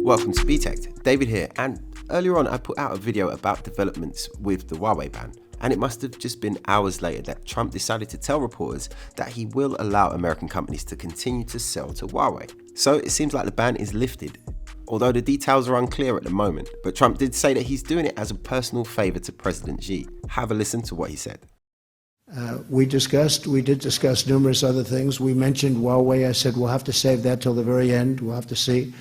Welcome to Btekt, David here, and earlier on I put out a video about developments with the Huawei ban, and it must have just been hours later that Trump decided to tell reporters that he will allow American companies to continue to sell to Huawei. So it seems like the ban is lifted, although the details are unclear at the moment, but Trump did say that he's doing it as a personal favour to President Xi. Have a listen to what he said. We did discuss numerous other things. We mentioned Huawei. I said we'll have to save that till the very end. We'll have to see.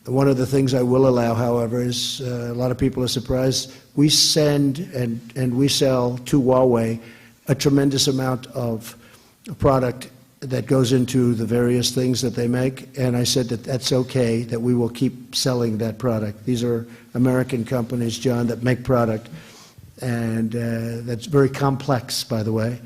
One of the things I will allow, however, is a lot of people are surprised. We send and we sell to Huawei a tremendous amount of product that goes into the various things that they make, and I said that that's okay, that we will keep selling that product. These are American companies, John, that make product, and that's very complex, by the way,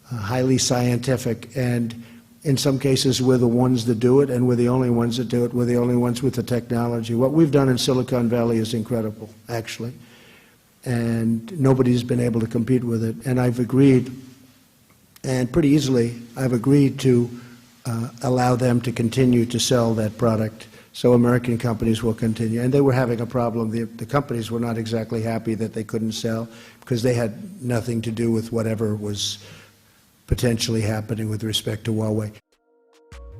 highly scientific, and in some cases, we're the ones that do it, and we're the only ones that do it. We're the only ones with the technology. What we've done in Silicon Valley is incredible, actually, and nobody's been able to compete with it. And I've agreed, and pretty easily, I've agreed to allow them to continue to sell that product, so American companies will continue. And they were having a problem. The companies were not exactly happy that they couldn't sell because they had nothing to do with whatever was potentially happening with respect to Huawei.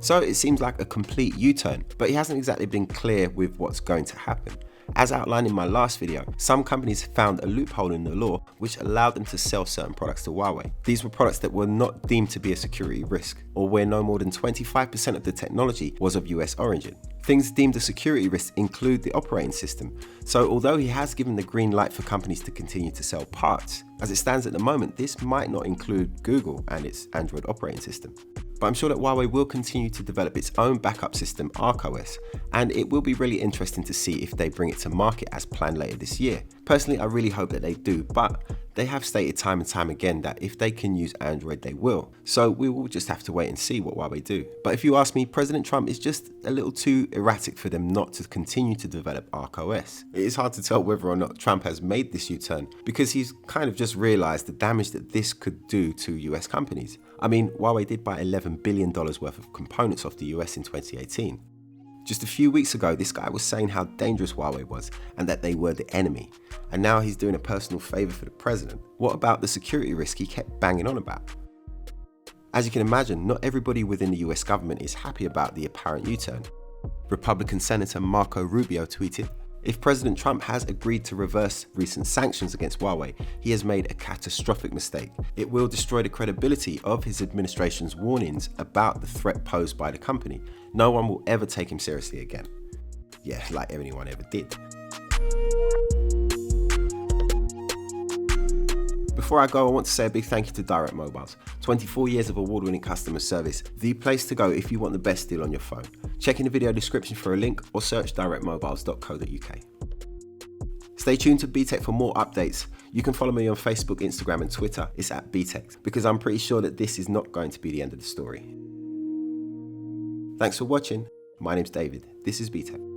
So it seems like a complete U-turn, but he hasn't exactly been clear with what's going to happen. As outlined in my last video, some companies found a loophole in the law which allowed them to sell certain products to Huawei. These were products that were not deemed to be a security risk, or where no more than 25% of the technology was of US origin. Things deemed a security risk include the operating system, so although he has given the green light for companies to continue to sell parts, as it stands at the moment, this might not include Google and its Android operating system. But I'm sure that Huawei will continue to develop its own backup system, ArcOS, and it will be really interesting to see if they bring it to market as planned later this year. Personally, I really hope that they do, but they have stated time and time again that if they can use Android, they will. So we will just have to wait and see what Huawei do. But if you ask me, President Trump is just a little too erratic for them not to continue to develop ArcOS. It is hard to tell whether or not Trump has made this U-turn because he's kind of just realized the damage that this could do to US companies. I mean, Huawei did buy $11 billion worth of components off the US in 2018. Just a few weeks ago, this guy was saying how dangerous Huawei was and that they were the enemy. And now he's doing a personal favor for the president. What about the security risk he kept banging on about? As you can imagine, not everybody within the US government is happy about the apparent U-turn. Republican Senator Marco Rubio tweeted, "If President Trump has agreed to reverse recent sanctions against Huawei, he has made a catastrophic mistake. It will destroy the credibility of his administration's warnings about the threat posed by the company. No one will ever take him seriously again." Yeah, like anyone ever did. Before I go, I want to say a big thank you to Direct Mobiles. 24 years of award-winning customer service, the place to go if you want the best deal on your phone. Check in the video description for a link or search directmobiles.co.uk. Stay tuned to Btekt for more updates. You can follow me on Facebook, Instagram and Twitter. It's at Btekt, because I'm pretty sure that this is not going to be the end of the story. Thanks for watching. My name's David. This is Btekt.